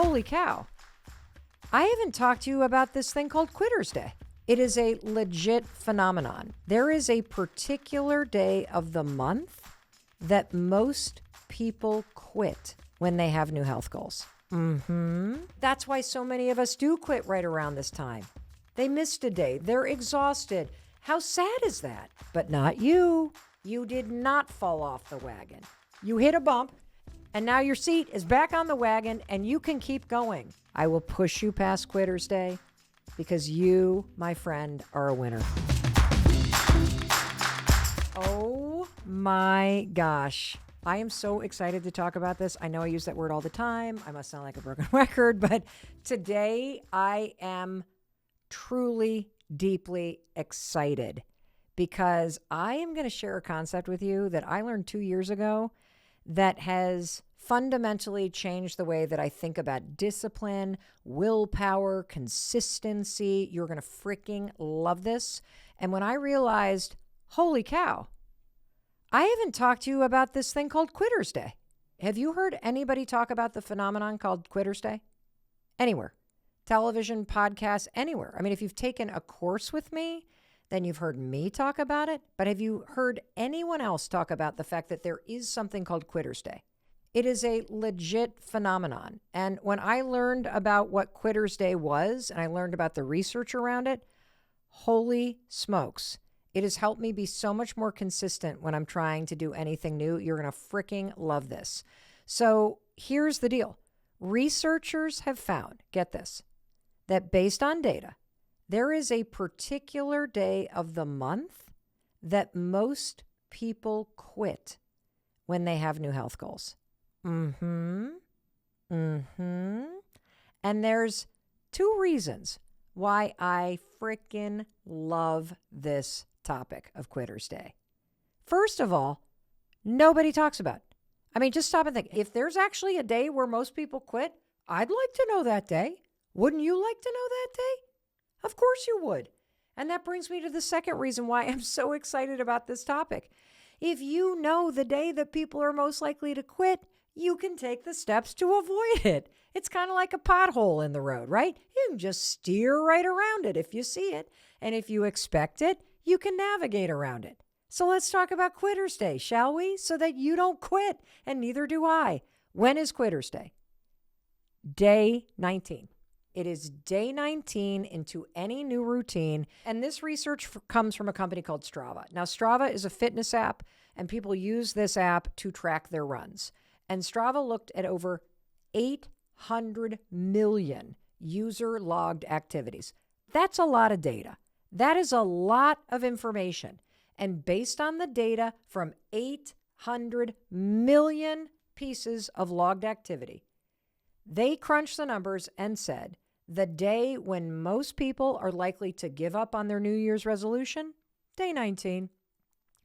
Holy cow. I haven't talked to you about this thing called Quitter's Day. It is a legit phenomenon. There is a particular day of the month that most people quit when they have new health goals. That's why so many of us do quit right around this time. They missed a day. They're exhausted. How sad is that? But not you. You did not fall off the wagon. You hit a bump, and now your seat is back on the wagon, and you can keep going. I will push you past Quitter's Day because you, my friend, are a winner. Oh my gosh. I am so excited to talk about this. I know I use that word all the time. I must sound like a broken record, but today I am truly, deeply excited because I am going to share a concept with you that I learned 2 years ago that has fundamentally changed the way that I think about discipline, willpower, consistency. You're going to freaking love this. And when I realized, holy cow, I haven't talked to you about this thing called Quitter's Day. Have you heard anybody talk about the phenomenon called Quitter's Day? Anywhere. Television, podcasts, anywhere. I mean, if you've taken a course with me, then you've heard me talk about it. But have you heard anyone else talk about the fact that there is something called Quitter's Day? It is a legit phenomenon. And when I learned about what Quitter's Day was, and I learned about the research around it, holy smokes. It has helped me be so much more consistent when I'm trying to do anything new. You're going to freaking love this. So here's the deal. Researchers have found, get this, that based on data, there is a particular day of the month that most people quit when they have new health goals. And there's two reasons why I freaking love this topic of Quitter's Day. First of all, nobody talks about it. I mean, just stop and think. If there's actually a day where most people quit, I'd like to know that day. Wouldn't you like to know that day? Of course you would. And that brings me to the second reason why I'm so excited about this topic. If you know the day that people are most likely to quit, you can take the steps to avoid it. It's kind of like a pothole in the road, right? You can just steer right around it if you see it. And if you expect it, you can navigate around it. So let's talk about Quitter's Day, shall we? So that you don't quit, and neither do I. When is Quitter's Day? Day 19. It is day 19 into any new routine. And this research comes from a company called Strava. Now, Strava is a fitness app, and people use this app to track their runs. And Strava looked at over 800 million user-logged activities. That's a lot of data. That is a lot of information. And based on the data from 800 million pieces of logged activity, they crunched the numbers and said the day when most people are likely to give up on their New Year's resolution, day 19.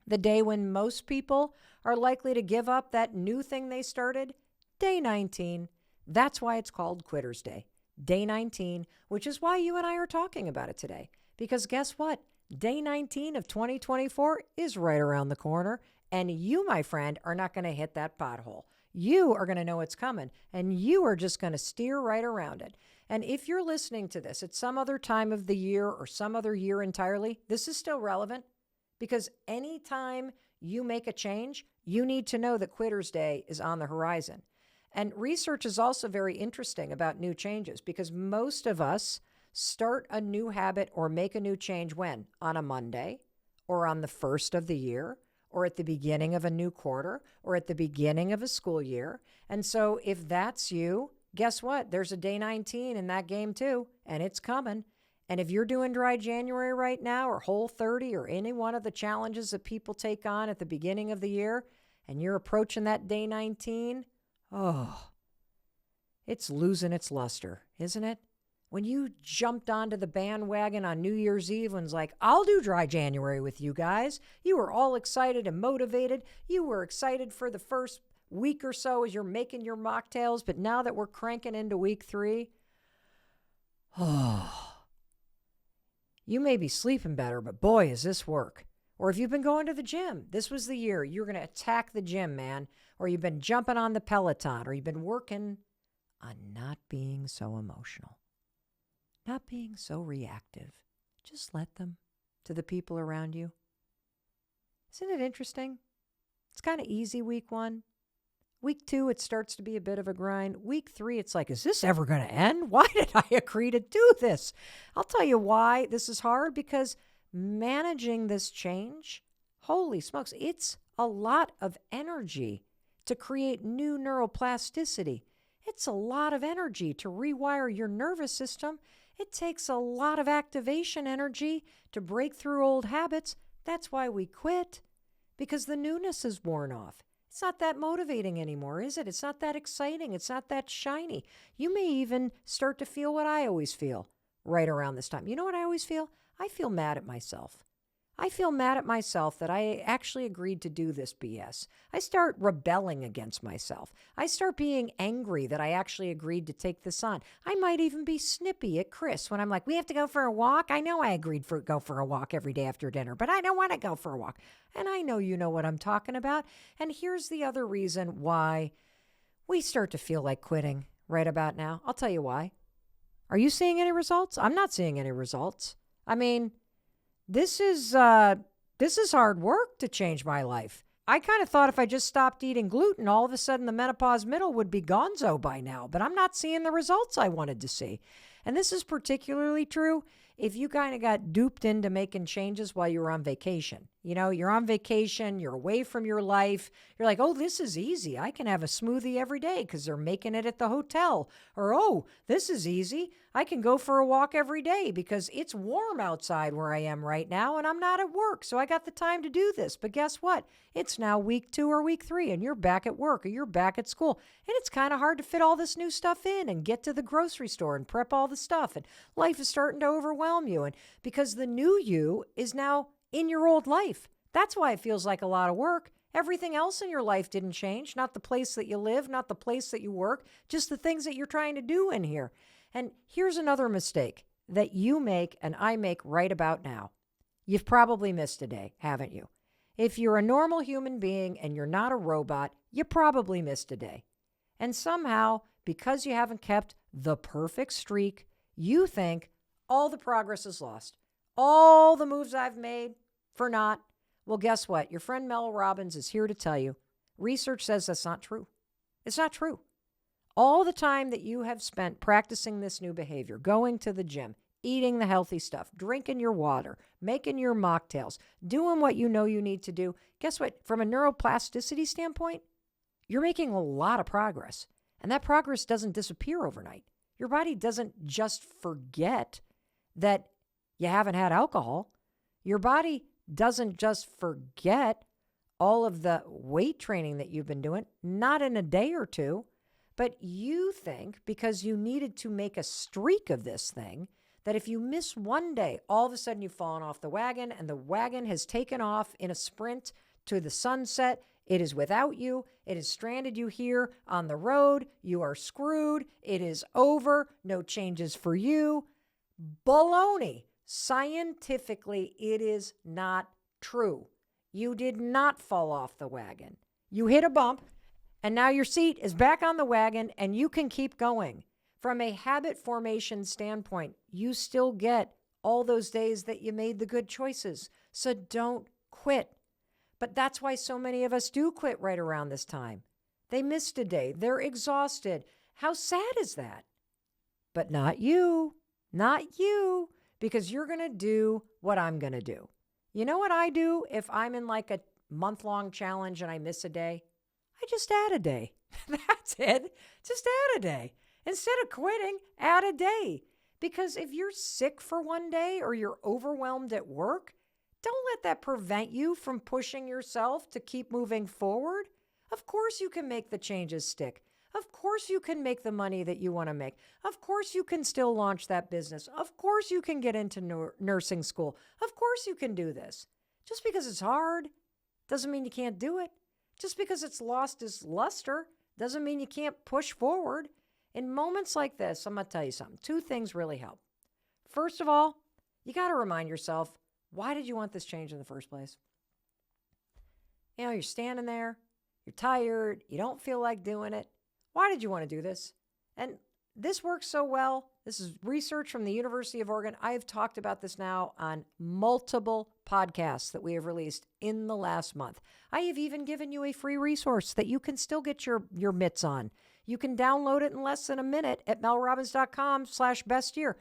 The day when most people are likely to give up that new thing they started, day 19. That's why it's called Quitter's Day, day 19, which is why you and I are talking about it today. Because guess what? Day 19 of 2024 is right around the corner, and you, my friend, are not going to hit that pothole. You are going to know it's coming, and you are just going to steer right around it. And if you're listening to this at some other time of the year or some other year entirely, this is still relevant. Because anytime you make a change, you need to know that Quitter's Day is on the horizon. And research is also very interesting about new changes because most of us start a new habit or make a new change when? On a Monday or on the first of the year or at the beginning of a new quarter or at the beginning of a school year. And so if that's you, guess what? There's a day 19 in that game too, and it's coming. And if you're doing dry January right now or Whole 30 or any one of the challenges that people take on at the beginning of the year and you're approaching that day 19, it's losing its luster, isn't it? When you jumped onto the bandwagon on New Year's Eve and was like, I'll do dry January with you guys. You were all excited and motivated. You were excited for the first week or so as you're making your mocktails. But now that we're cranking into week 3, you may be sleeping better, but boy, is this work. Or if you've been going to the gym, this was the year you're going to attack the gym, man. Or you've been jumping on the Peloton, or you've been working on not being so emotional, not being so reactive. Just let them to the people around you. Isn't it interesting? It's kind of easy week 1. Week 2, it starts to be a bit of a grind. Week 3, it's like, is this ever going to end? Why did I agree to do this? I'll tell you why this is hard, because managing this change, holy smokes, it's a lot of energy to create new neuroplasticity. It's a lot of energy to rewire your nervous system. It takes a lot of activation energy to break through old habits. That's why we quit, because the newness is worn off. It's not that motivating anymore, is it? It's not that exciting. It's not that shiny. You may even start to feel what I always feel right around this time. You know what I always feel? I feel mad at myself. I feel mad at myself that I actually agreed to do this BS. I start rebelling against myself. I start being angry that I actually agreed to take this on. I might even be snippy at Chris when I'm like, we have to go for a walk. I know I agreed to go for a walk every day after dinner, but I don't want to go for a walk. And I know you know what I'm talking about. And here's the other reason why we start to feel like quitting right about now. I'll tell you why. Are you seeing any results? I'm not seeing any results. I mean, This is hard work to change my life. I kind of thought if I just stopped eating gluten, all of a sudden the menopause middle would be gonzo by now, but I'm not seeing the results I wanted to see. And this is particularly true if you kind of got duped into making changes while you were on vacation. You know, you're on vacation, you're away from your life. You're like, oh, this is easy. I can have a smoothie every day because they're making it at the hotel. Or, oh, this is easy. I can go for a walk every day because it's warm outside where I am right now and I'm not at work. So I got the time to do this. But guess what? It's now week 2 or week 3 and you're back at work or you're back at school. And it's kind of hard to fit all this new stuff in and get to the grocery store and prep all the stuff. And life is starting to overwhelm you. And because the new you is now in your old life. That's why it feels like a lot of work. Everything else in your life didn't change. Not the place that you live, not the place that you work, just the things that you're trying to do in here. And here's another mistake that you make and I make right about now. You've probably missed a day, haven't you? If you're a normal human being and you're not a robot, you probably missed a day. And somehow, because you haven't kept the perfect streak, you think all the progress is lost. All the moves I've made for naught. Well, guess what? Your friend Mel Robbins is here to tell you. Research says that's not true. It's not true. All the time that you have spent practicing this new behavior, going to the gym, eating the healthy stuff, drinking your water, making your mocktails, doing what you know you need to do, guess what? From a neuroplasticity standpoint, you're making a lot of progress. And that progress doesn't disappear overnight. Your body doesn't just forget that you haven't had alcohol. Your body doesn't just forget all of the weight training that you've been doing, not in a day or two, but you think because you needed to make a streak of this thing, that if you miss one day, all of a sudden you've fallen off the wagon and the wagon has taken off in a sprint to the sunset. It is without you. It has stranded you here on the road. You are screwed. It is over. No changes for you. Baloney. Scientifically, it is not true. You did not fall off the wagon. You hit a bump, and now your seat is back on the wagon, and you can keep going. From a habit formation standpoint, you still get all those days that you made the good choices. So don't quit. But that's why so many of us do quit right around this time. They missed a day. They're exhausted. How sad is that? But not you. Not you. Because you're going to do what I'm going to do. You know what I do if I'm in like a month-long challenge and I miss a day? I just add a day. That's it. Just add a day. Instead of quitting, add a day. Because if you're sick for one day or you're overwhelmed at work, don't let that prevent you from pushing yourself to keep moving forward. Of course you can make the changes stick. Of course you can make the money that you want to make. Of course you can still launch that business. Of course you can get into nursing school. Of course you can do this. Just because it's hard doesn't mean you can't do it. Just because it's lost its luster doesn't mean you can't push forward. In moments like this, I'm going to tell you something. 2 things really help. First of all, you got to remind yourself, why did you want this change in the first place? You know, you're standing there, you're tired, you don't feel like doing it. Why did you want to do this? And this works so well. This is research from the University of Oregon. I have talked about this now on multiple podcasts that we have released in the last month. I have even given you a free resource that you can still get your mitts on. You can download it in less than a minute at melrobbins.com/bestyear.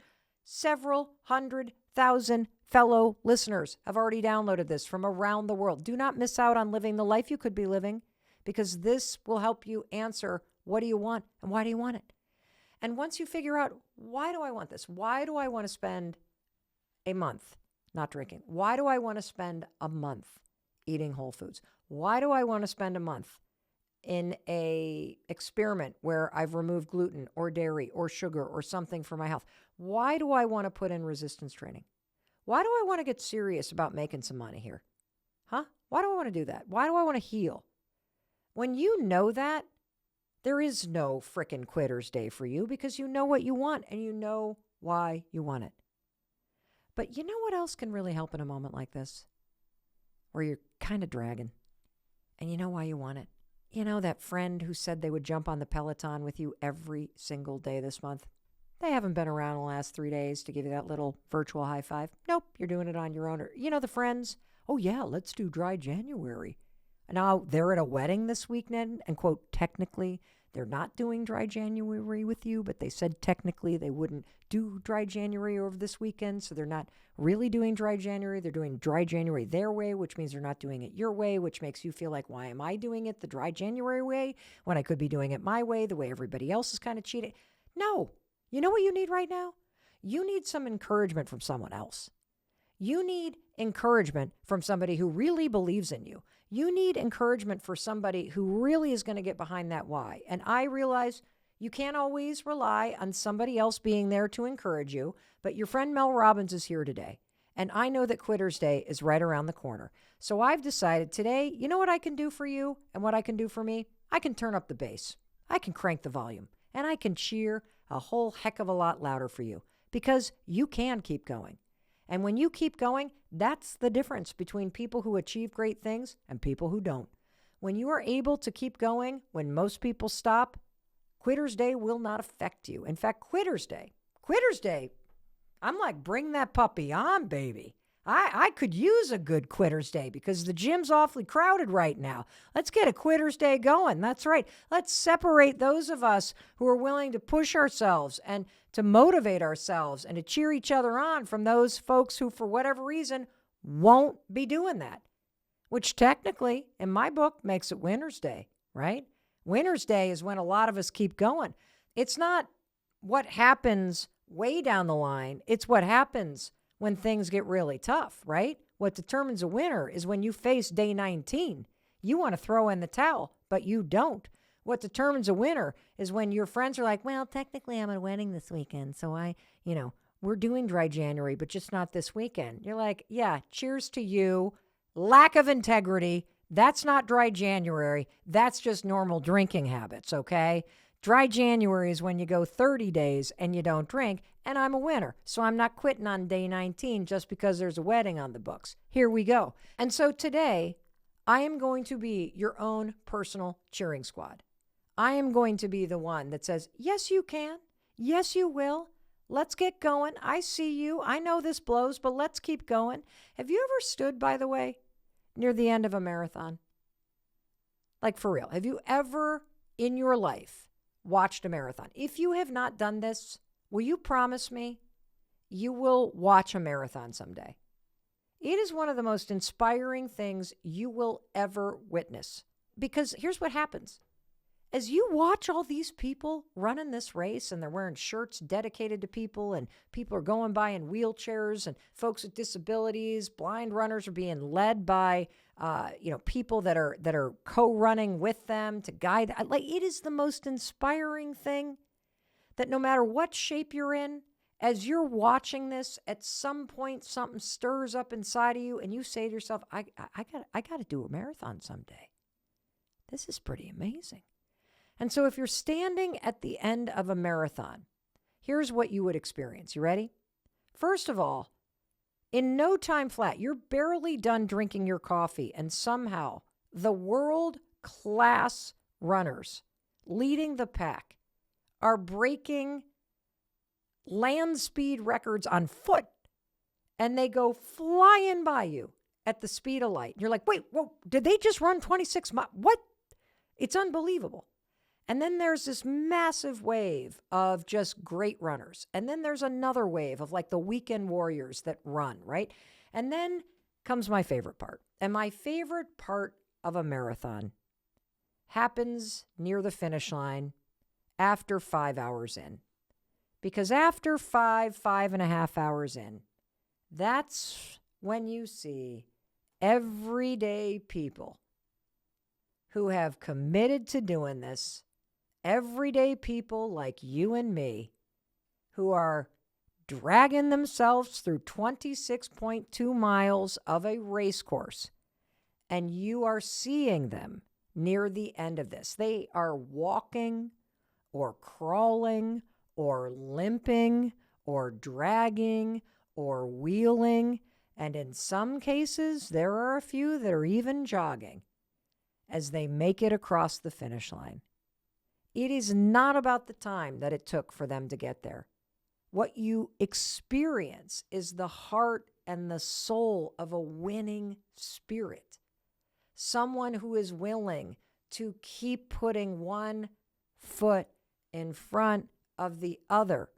Several 100,000 fellow listeners have already downloaded this from around the world. Do not miss out on living the life you could be living, because this will help you answer, what do you want and why do you want it? And once you figure out, why do I want this? Why do I want to spend a month not drinking? Why do I want to spend a month eating whole foods? Why do I want to spend a month in a experiment where I've removed gluten or dairy or sugar or something for my health? Why do I want to put in resistance training? Why do I want to get serious about making some money here? Why do I want to do that? Why do I want to heal? When you know that, there is no frickin' quitter's day for you, because you know what you want and you know why you want it. But you know what else can really help in a moment like this? Where you're kind of dragging and you know why you want it. You know, that friend who said they would jump on the Peloton with you every single day this month? They haven't been around the last 3 days to give you that little virtual high five. Nope, you're doing it on your own. Or, you know, the friends, oh yeah, let's do dry January. Now they're at a wedding this weekend and, quote, technically they're not doing dry January with you, but they said technically they wouldn't do dry January over this weekend. So they're not really doing dry January. They're doing dry January their way, which means they're not doing it your way, which makes you feel like, why am I doing it the dry January way when I could be doing it my way, the way everybody else is kind of cheating? No. You know what you need right now? You need some encouragement from someone else. You need encouragement from somebody who really believes in you. You need encouragement for somebody who really is going to get behind that why. And I realize you can't always rely on somebody else being there to encourage you, but your friend Mel Robbins is here today. And I know that Quitter's Day is right around the corner. So I've decided today, you know what I can do for you and what I can do for me? I can turn up the bass. I can crank the volume. And I can cheer a whole heck of a lot louder for you, because you can keep going. And when you keep going, that's the difference between people who achieve great things and people who don't. When you are able to keep going when most people stop, Quitter's Day will not affect you. In fact, Quitter's Day, I'm like, bring that puppy on, baby. I could use a good Quitter's Day because the gym's awfully crowded right now. Let's get a Quitter's Day going. That's right. Let's separate those of us who are willing to push ourselves and to motivate ourselves and to cheer each other on from those folks who, for whatever reason, won't be doing that, which technically, in my book, makes it Winner's Day, right? Winner's Day is when a lot of us keep going. It's not what happens way down the line. It's what happens when things get really tough, right? What determines a winner is when you face day 19. You want to throw in the towel, but you don't. What determines a winner is when your friends are like, well, technically I'm at a wedding this weekend, so we're doing dry January, but just not this weekend. You're like, yeah, cheers to you. Lack of integrity. That's not dry January. That's just normal drinking habits, okay? Dry January is when you go 30 days and you don't drink, and I'm a winner. So I'm not quitting on day 19 just because there's a wedding on the books. Here we go. And so today, I am going to be your own personal cheering squad. I am going to be the one that says, yes, you can. Yes, you will. Let's get going. I see you. I know this blows, but let's keep going. Have you ever stood, by the way, near the end of a marathon? Like, for real. Have you ever in your life watched a marathon? If you have not done this, will you promise me you will watch a marathon someday? It is one of the most inspiring things you will ever witness. Because here's what happens. As you watch all these people running this race, and they're wearing shirts dedicated to people, and people are going by in wheelchairs, and folks with disabilities, blind runners are being led by people that are co-running with them to guide. Like, it is the most inspiring thing that no matter what shape you're in, as you're watching this, at some point something stirs up inside of you, and you say to yourself, I got to do a marathon someday. This is pretty amazing. And so if you're standing at the end of a marathon, here's what you would experience. You ready? First of all, in no time flat, you're barely done drinking your coffee, and somehow the world-class runners leading the pack are breaking land speed records on foot, and they go flying by you at the speed of light. You're like, wait, whoa, did they just run 26 miles? What? It's unbelievable. And then there's this massive wave of just great runners. And then there's another wave of like the weekend warriors that run, right? And then comes my favorite part. And my favorite part of a marathon happens near the finish line after 5 hours in. Because after 5.5 hours in, that's when you see everyday people who have committed to doing this, everyday people like you and me, who are dragging themselves through 26.2 miles of a race course, and you are seeing them near the end of this. They are walking or crawling or limping or dragging or wheeling, and in some cases, there are a few that are even jogging as they make it across the finish line. It is not about the time that it took for them to get there. What you experience is the heart and the soul of a winning spirit. Someone who is willing to keep putting one foot in front of the other.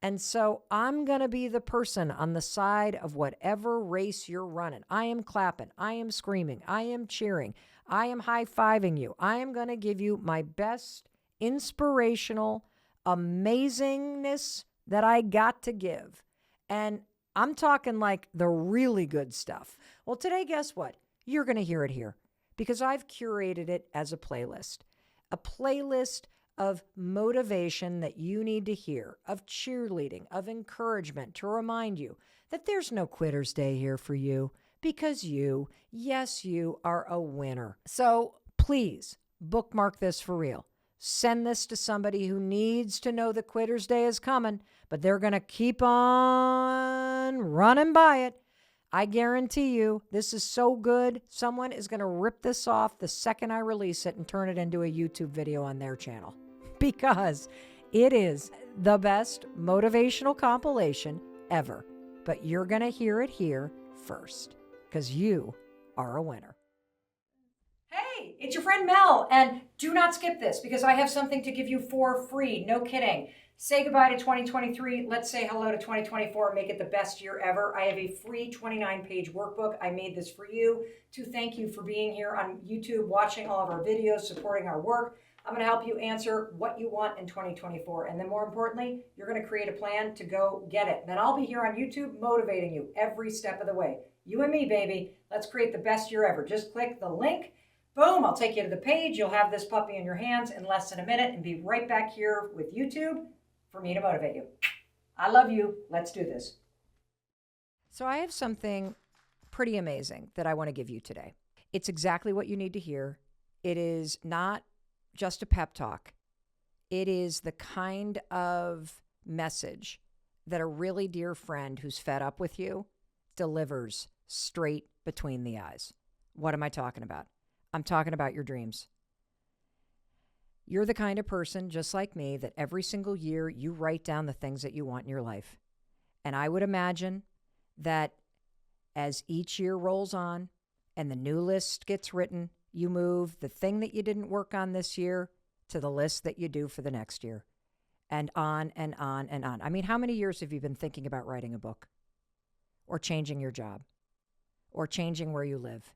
And so I'm going to be the person on the side of whatever race you're running. I am clapping. I am screaming. I am cheering. I am high-fiving you. I am going to give you my best inspirational amazingness that I got to give. And I'm talking like the really good stuff. Well, today, guess what? You're going to hear it here because I've curated it as a playlist of motivation that you need to hear, of cheerleading, of encouragement to remind you that there's no quitter's day here for you because you, yes, you are a winner. So please bookmark this for real. Send this to somebody who needs to know the quitter's day is coming, but they're going to keep on running by it. I guarantee you, this is so good, someone is going to rip this off the second I release it and turn it into a YouTube video on their channel because it is the best motivational compilation ever. But you're going to hear it here first because you are a winner. Hey, it's your friend Mel, and do not skip this because I have something to give you for free. No kidding. Say goodbye to 2023. Let's say hello to 2024 and make it the best year ever. I have a free 29-page workbook. I made this for you to thank you for being here on YouTube, watching all of our videos, supporting our work. I'm going to help you answer what you want in 2024. And then more importantly, you're going to create a plan to go get it. Then I'll be here on YouTube motivating you every step of the way. You and me, baby. Let's create the best year ever. Just click the link. Boom, I'll take you to the page. You'll have this puppy in your hands in less than a minute and be right back here with YouTube for me to motivate you. I love you. Let's do this. So I have something pretty amazing that I want to give you today. It's exactly what you need to hear. It is not just a pep talk. It is the kind of message that a really dear friend who's fed up with you delivers straight between the eyes. What am I talking about? I'm talking about your dreams. You're the kind of person, just like me, that every single year you write down the things that you want in your life. And I would imagine that as each year rolls on and the new list gets written, you move the thing that you didn't work on this year to the list that you do for the next year. And on and on and on. I mean, how many years have you been thinking about writing a book? Or changing your job? Or changing where you live?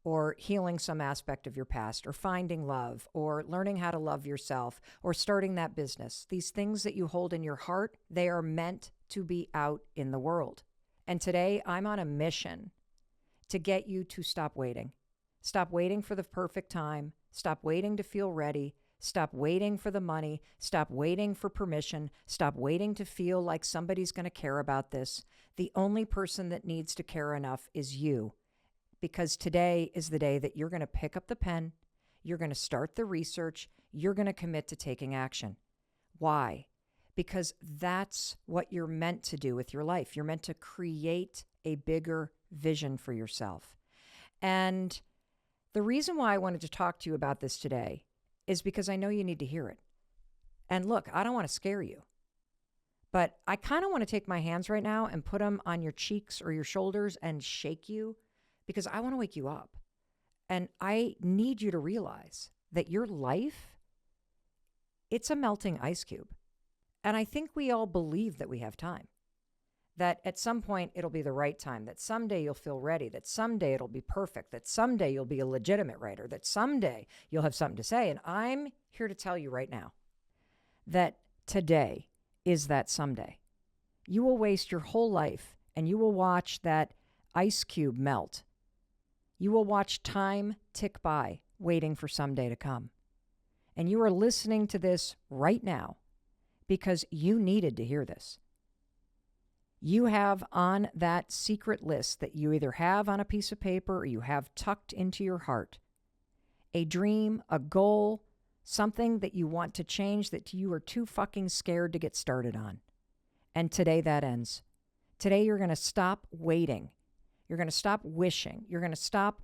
Or healing some aspect of your past, or finding love, or learning how to love yourself, or starting that business. These things that you hold in your heart, they are meant to be out in the world. And today, I'm on a mission to get you to stop waiting. Stop waiting for the perfect time. Stop waiting to feel ready. Stop waiting for the money. Stop waiting for permission. Stop waiting to feel like somebody's going to care about this. The only person that needs to care enough is you. Because today is the day that you're going to pick up the pen, you're going to start the research, you're going to commit to taking action. Why? Because that's what you're meant to do with your life. You're meant to create a bigger vision for yourself. And the reason why I wanted to talk to you about this today is because I know you need to hear it. And look, I don't want to scare you, but I kind of want to take my hands right now and put them on your cheeks or your shoulders and shake you because I want to wake you up. And I need you to realize that your life, it's a melting ice cube. And I think we all believe that we have time, that at some point it'll be the right time, that someday you'll feel ready, that someday it'll be perfect, that someday you'll be a legitimate writer, that someday you'll have something to say. And I'm here to tell you right now that today is that someday. You will waste your whole life and you will watch that ice cube melt. You will watch time tick by, waiting for someday to come. And you are listening to this right now because you needed to hear this. You have on that secret list that you either have on a piece of paper or you have tucked into your heart a dream, a goal, something that you want to change that you are too fucking scared to get started on. And today that ends. Today you're going to stop waiting. You're going to stop wishing. You're going to stop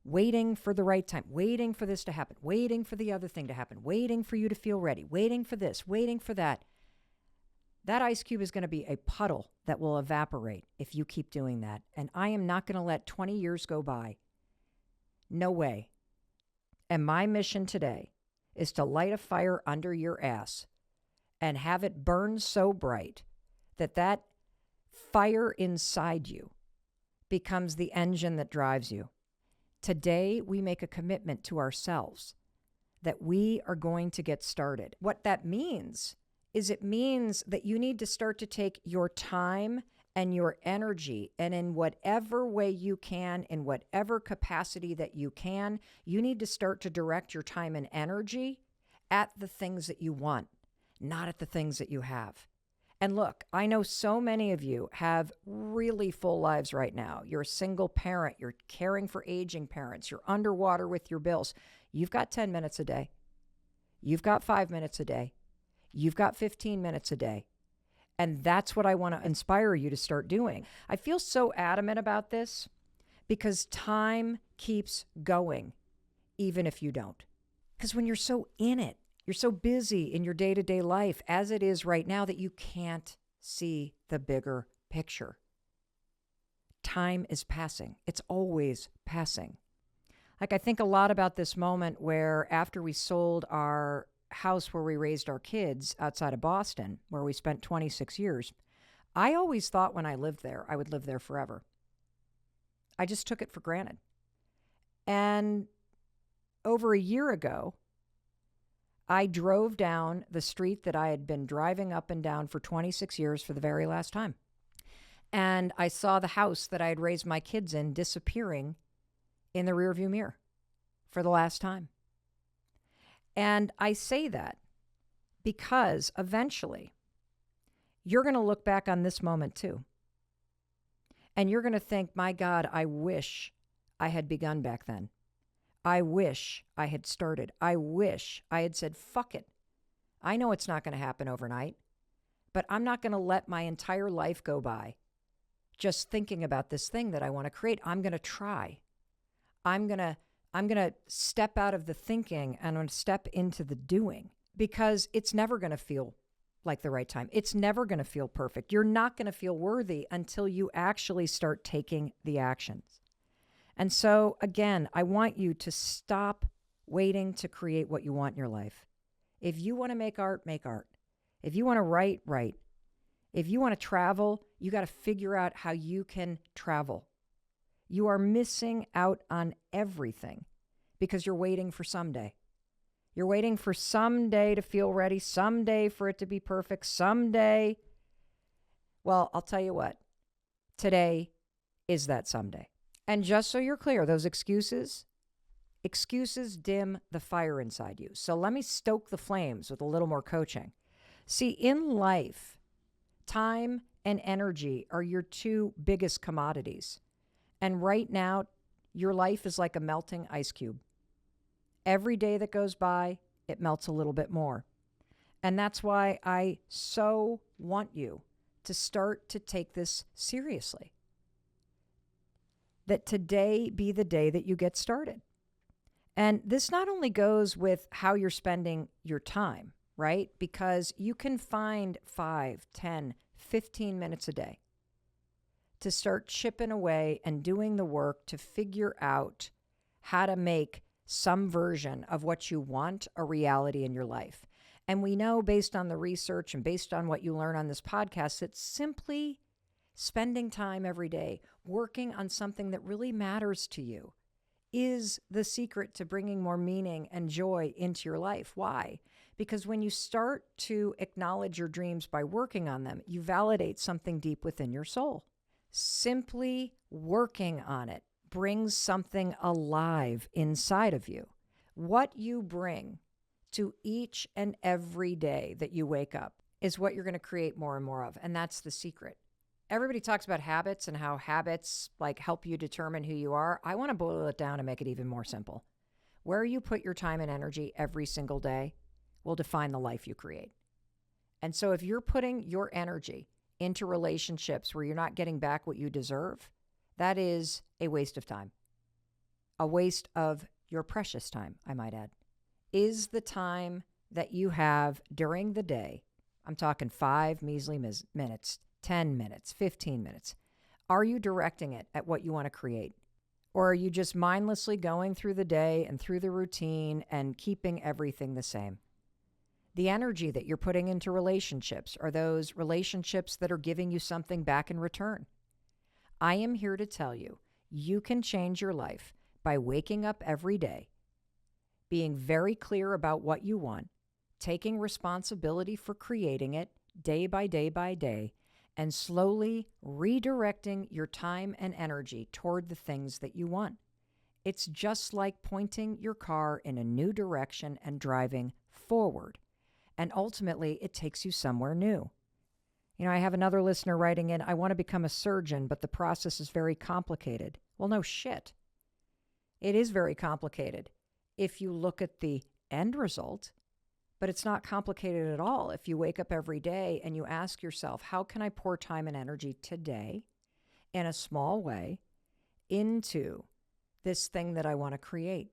waiting for the right time, waiting for this to happen, waiting for the other thing to happen, waiting for you to feel ready, waiting for this, waiting for that. That ice cube is going to be a puddle that will evaporate if you keep doing that. And I am not going to let 20 years go by. No way. And my mission today is to light a fire under your ass and have it burn so bright that that fire inside you becomes the engine that drives you. Today, we make a commitment to ourselves that we are going to get started. What that means is it means that you need to start to take your time and your energy, and in whatever way you can, in whatever capacity that you can, you need to start to direct your time and energy at the things that you want, not at the things that you have. And look, I know so many of you have really full lives right now. You're a single parent. You're caring for aging parents. You're underwater with your bills. You've got 10 minutes a day. You've got 5 minutes a day. You've got 15 minutes a day. And that's what I want to inspire you to start doing. I feel so adamant about this because time keeps going, even if you don't. Because when you're so in it, you're so busy in your day-to-day life as it is right now that you can't see the bigger picture. Time is passing. It's always passing. Like I think a lot about this moment where after we sold our house where we raised our kids outside of Boston, where we spent 26 years, I always thought when I lived there, I would live there forever. I just took it for granted. And over a year ago, I drove down the street that I had been driving up and down for 26 years for the very last time. And I saw the house that I had raised my kids in disappearing in the rearview mirror for the last time. And I say that because eventually you're going to look back on this moment too. And you're going to think, my God, I wish I had begun back then. I wish I had started. I wish I had said, fuck it. I know it's not going to happen overnight, but I'm not going to let my entire life go by just thinking about this thing that I want to create. I'm going to try. I'm going to step out of the thinking and I'm going to step into the doing because it's never going to feel like the right time. It's never going to feel perfect. You're not going to feel worthy until you actually start taking the actions. And so, again, I want you to stop waiting to create what you want in your life. If you want to make art, make art. If you want to write, write. If you want to travel, you got to figure out how you can travel. You are missing out on everything because you're waiting for someday. You're waiting for someday to feel ready, someday for it to be perfect, someday. Well, I'll tell you what. Today is that someday. And just so you're clear, those excuses dim the fire inside you. So let me stoke the flames with a little more coaching. See, in life, time and energy are your two biggest commodities. And right now, your life is like a melting ice cube. Every day that goes by, it melts a little bit more. And that's why I so want you to start to take this seriously. That today be the day that you get started. And this not only goes with how you're spending your time, right? Because you can find 5, 10, 15 minutes a day to start chipping away and doing the work to figure out how to make some version of what you want a reality in your life. And we know based on the research and based on what you learn on this podcast that simply spending time every day working on something that really matters to you is the secret to bringing more meaning and joy into your life. Why? Because when you start to acknowledge your dreams by working on them, you validate something deep within your soul. Simply working on it brings something alive inside of you. What you bring to each and every day that you wake up is what you're going to create more and more of. And that's the secret. Everybody talks about habits and how habits help you determine who you are. I want to boil it down and make it even more simple. Where you put your time and energy every single day will define the life you create. And so if you're putting your energy into relationships where you're not getting back what you deserve, that is a waste of time. A waste of your precious time, I might add. Is the time that you have during the day, I'm talking 5 measly minutes, 10 minutes, 15 minutes. Are you directing it at what you want to create? Or are you just mindlessly going through the day and through the routine and keeping everything the same? The energy that you're putting into relationships are those relationships that are giving you something back in return. I am here to tell you, you can change your life by waking up every day, being very clear about what you want, taking responsibility for creating it day by day by day, and slowly redirecting your time and energy toward the things that you want. It's just like pointing your car in a new direction and driving forward. And ultimately, it takes you somewhere new. You know, I have another listener writing in, I want to become a surgeon, but the process is very complicated. Well, no shit. It is very complicated if you look at the end result. But it's not complicated at all if you wake up every day and you ask yourself, how can I pour time and energy today in a small way into this thing that I want to create?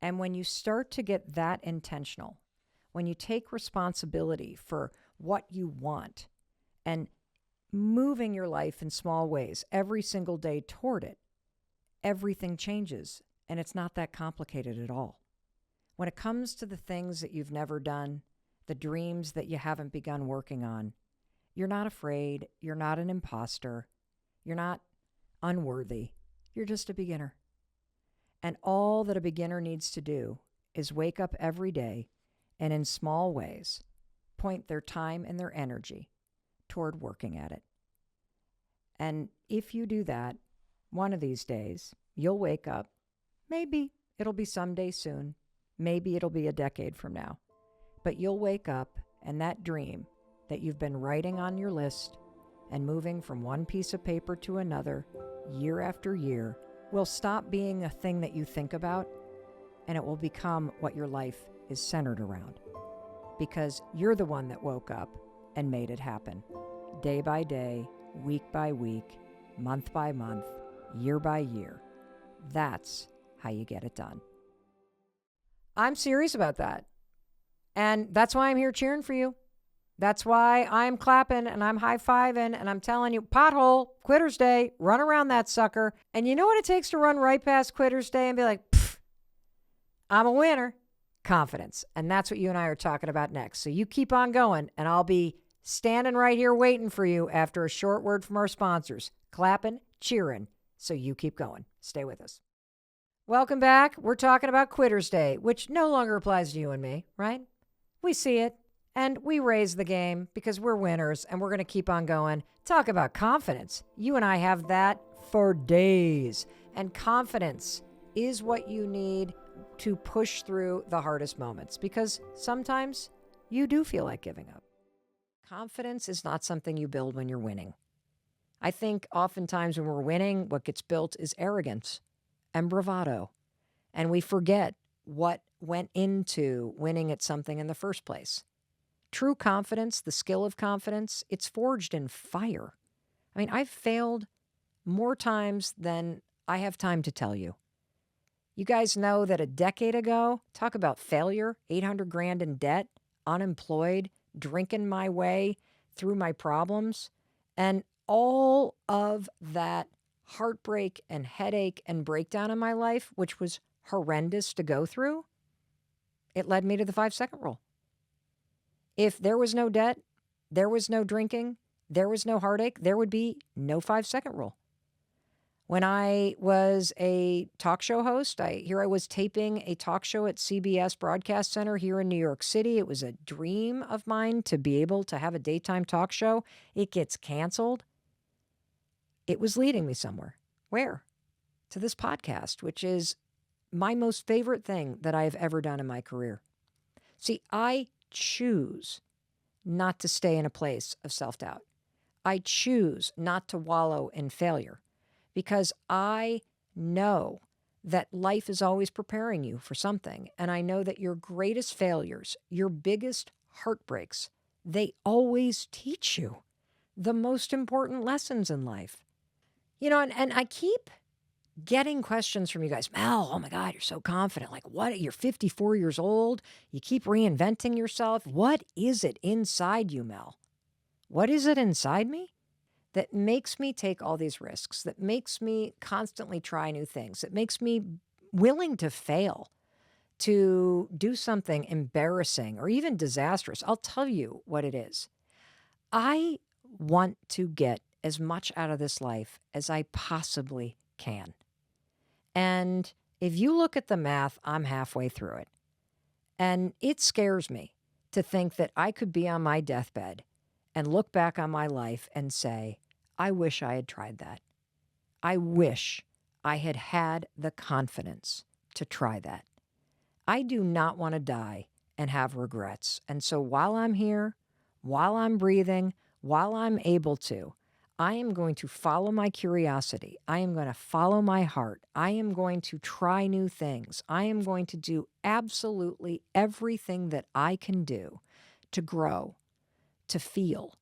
And when you start to get that intentional, when you take responsibility for what you want and moving your life in small ways every single day toward it, everything changes. And it's not that complicated at all. When it comes to the things that you've never done, the dreams that you haven't begun working on, you're not afraid, you're not an imposter, you're not unworthy, you're just a beginner. And all that a beginner needs to do is wake up every day and in small ways point their time and their energy toward working at it. And if you do that, one of these days, you'll wake up. Maybe it'll be someday soon. Maybe it'll be a decade from now. But you'll wake up and that dream that you've been writing on your list and moving from one piece of paper to another year after year will stop being a thing that you think about, and it will become what your life is centered around. Because you're the one that woke up and made it happen. Day by day, week by week, month by month, year by year. That's how you get it done. I'm serious about that. And that's why I'm here cheering for you. That's why I'm clapping and I'm high-fiving and I'm telling you, pothole, Quitter's Day, run around that sucker. And you know what it takes to run right past Quitter's Day and be like, I'm a winner? Confidence. And that's what you and I are talking about next. So you keep on going and I'll be standing right here waiting for you after a short word from our sponsors. Clapping, cheering. So you keep going. Stay with us. Welcome back. We're talking about Quitter's Day, which no longer applies to you and me, right? We see it and we raise the game because we're winners and we're going to keep on going. Talk about confidence. You and I have that for days. And confidence is what you need to push through the hardest moments because sometimes you do feel like giving up. Confidence is not something you build when you're winning. I think oftentimes when we're winning, what gets built is arrogance and bravado. And we forget what went into winning at something in the first place. True confidence, the skill of confidence, it's forged in fire. I mean, I've failed more times than I have time to tell you. You guys know that a decade ago, talk about failure, 800 grand in debt, unemployed, drinking my way through my problems. And all of that heartbreak and headache and breakdown in my life, which was horrendous to go through, it led me to the 5-second rule. If there was no debt, there was no drinking, there was no heartache, there would be no 5-second rule. When I was a talk show host, I was taping a talk show at CBS Broadcast Center here in New York City. It was a dream of mine to be able to have a daytime talk show. It gets canceled. It was leading me somewhere. Where? To this podcast, which is my most favorite thing that I have ever done in my career. See, I choose not to stay in a place of self-doubt. I choose not to wallow in failure because I know that life is always preparing you for something. And I know that your greatest failures, your biggest heartbreaks, they always teach you the most important lessons in life. You know, and I keep getting questions from you guys. Mel, oh my God, you're so confident. Like, what? You're 54 years old. You keep reinventing yourself. What is it inside you, Mel? What is it inside me that makes me take all these risks, that makes me constantly try new things, that makes me willing to fail, to do something embarrassing or even disastrous? I'll tell you what it is. I want to get as much out of this life as I possibly can. And if you look at the math, I'm halfway through it. And it scares me to think that I could be on my deathbed and look back on my life and say, I wish I had tried that. I wish I had had the confidence to try that. I do not want to die and have regrets. And so while I'm here, while I'm breathing, while I'm able to, I am going to follow my curiosity. I am going to follow my heart. I am going to try new things. I am going to do absolutely everything that I can do to grow, to feel,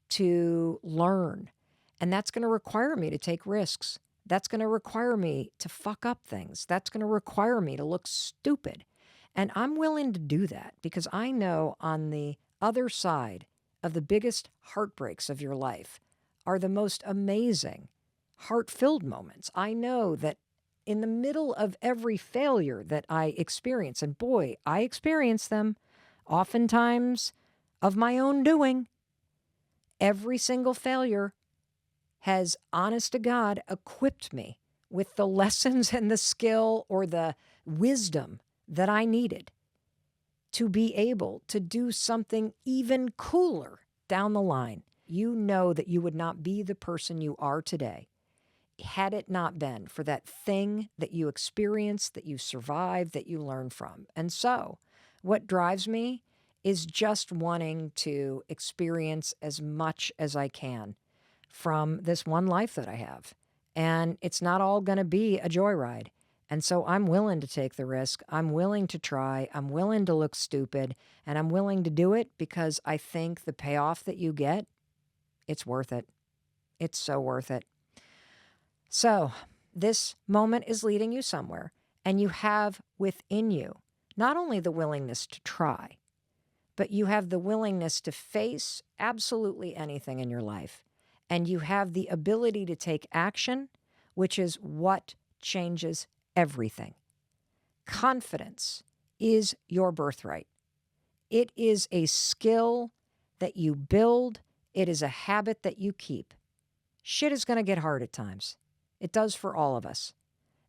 to learn. And that's going to require me to take risks. That's going to require me to fuck up things. That's going to require me to look stupid. And I'm willing to do that because I know on the other side of the biggest heartbreaks of your life are the most amazing, heart-filled moments. I know that in the middle of every failure that I experience, and boy, I experience them oftentimes of my own doing, every single failure has, honest to God, equipped me with the lessons and the skill or the wisdom that I needed to be able to do something even cooler down the line. You know that you would not be the person you are today had it not been for that thing that you experienced, that you survived, that you learned from. And so what drives me is just wanting to experience as much as I can from this one life that I have. And it's not all going to be a joyride. And so I'm willing to take the risk. I'm willing to try. I'm willing to look stupid. And I'm willing to do it because I think the payoff that you get, it's worth it. It's so worth it. So this moment is leading you somewhere. And you have within you not only the willingness to try, but you have the willingness to face absolutely anything in your life. And you have the ability to take action, which is what changes everything. Confidence is your birthright. It is a skill that you build. It is a habit that you keep. Shit is going to get hard at times. It does for all of us.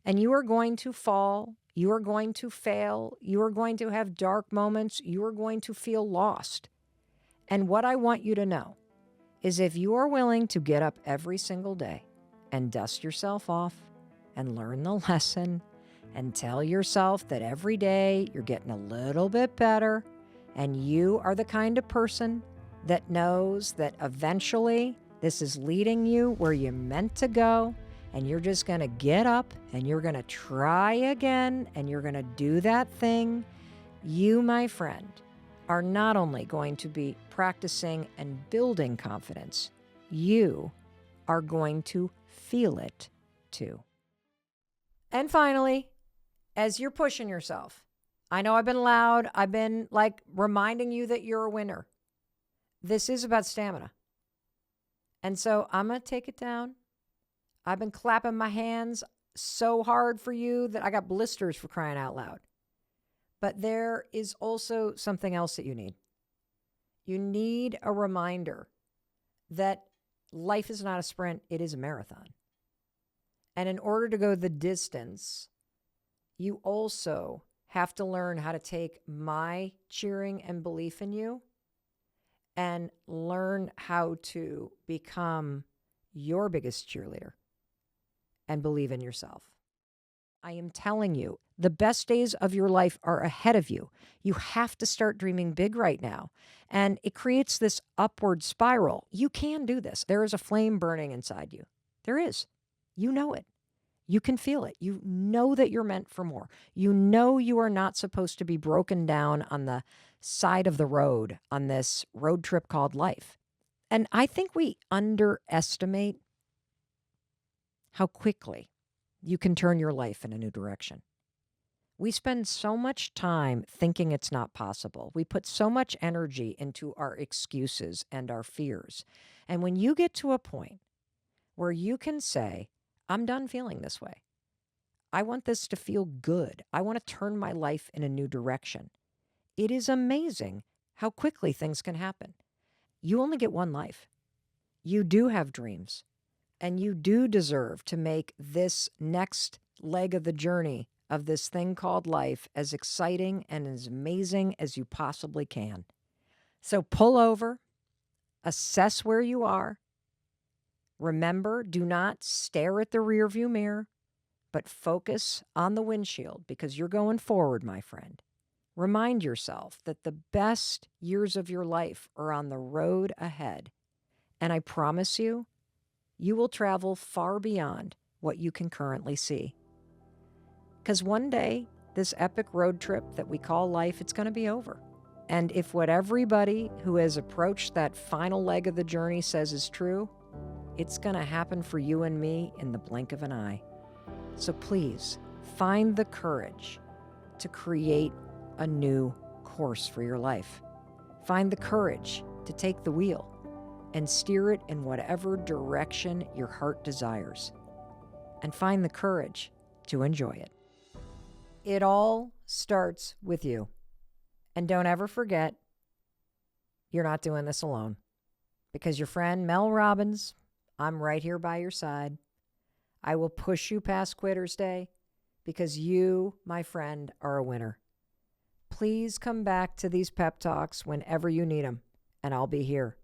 And you are going to fall. You are going to fail. You are going to have dark moments. You are going to feel lost. And what I want you to know is if you are willing to get up every single day and dust yourself off and learn the lesson and tell yourself that every day you're getting a little bit better and you are the kind of person that knows that eventually this is leading you where you're meant to go, and you're just going to get up and you're going to try again and you're going to do that thing, you, my friend, are not only going to be practicing and building confidence, you are going to feel it too. And finally, as you're pushing yourself, I know I've been loud. I've been like reminding you that you're a winner. This is about stamina. And so I'm going to take it down. I've been clapping my hands so hard for you that I got blisters for crying out loud. But there is also something else that you need. You need a reminder that life is not a sprint, it is a marathon. And in order to go the distance, you also have to learn how to take my cheering and belief in you and learn how to become your biggest cheerleader and believe in yourself. I am telling you, the best days of your life are ahead of you. You have to start dreaming big right now. And it creates this upward spiral. You can do this. There is a flame burning inside you. There is. You know it. You can feel it. You know that you're meant for more. You know you are not supposed to be broken down on the side of the road on this road trip called life. And I think we underestimate how quickly you can turn your life in a new direction. We spend so much time thinking it's not possible. We put so much energy into our excuses and our fears. And when you get to a point where you can say, I'm done feeling this way. I want this to feel good. I want to turn my life in a new direction. It is amazing how quickly things can happen. You only get one life. You do have dreams. And you do deserve to make this next leg of the journey of this thing called life as exciting and as amazing as you possibly can. So pull over, assess where you are. Remember, do not stare at the rearview mirror, but focus on the windshield because you're going forward, my friend. Remind yourself that the best years of your life are on the road ahead. And I promise you, you will travel far beyond what you can currently see. Because one day, this epic road trip that we call life, it's going to be over. And if what everybody who has approached that final leg of the journey says is true, it's going to happen for you and me in the blink of an eye. So please, find the courage to create a new course for your life. Find the courage to take the wheel and steer it in whatever direction your heart desires. And find the courage to enjoy it. It all starts with you. And don't ever forget, you're not doing this alone. Because your friend Mel Robbins, I'm right here by your side. I will push you past Quitter's Day because you, my friend, are a winner. Please come back to these pep talks whenever you need them, and I'll be here.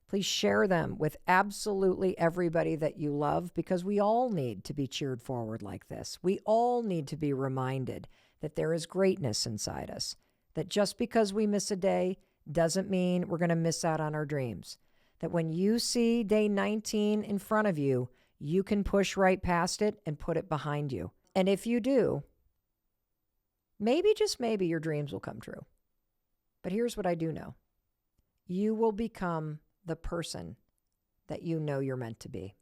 Please share them with absolutely everybody that you love because we all need to be cheered forward like this. We all need to be reminded that there is greatness inside us, that just because we miss a day doesn't mean we're going to miss out on our dreams, that when you see day 19 in front of you, you can push right past it and put it behind you. And if you do, maybe, just maybe, your dreams will come true. But here's what I do know. You will become the person that you know you're meant to be.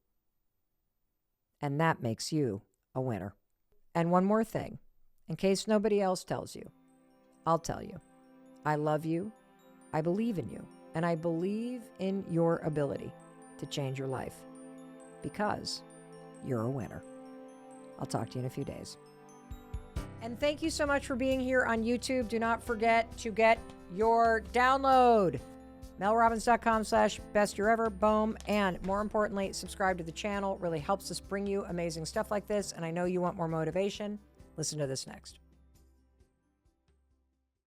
And that makes you a winner. And one more thing, in case nobody else tells you, I'll tell you. I love you, I believe in you, and I believe in your ability to change your life because you're a winner. I'll talk to you in a few days. And thank you so much for being here on YouTube. Do not forget to get your download. melrobbins.com/bestyearever. Boom. And more importantly, subscribe to the channel. It really helps us bring you amazing stuff like this. And I know you want more motivation. Listen to this next.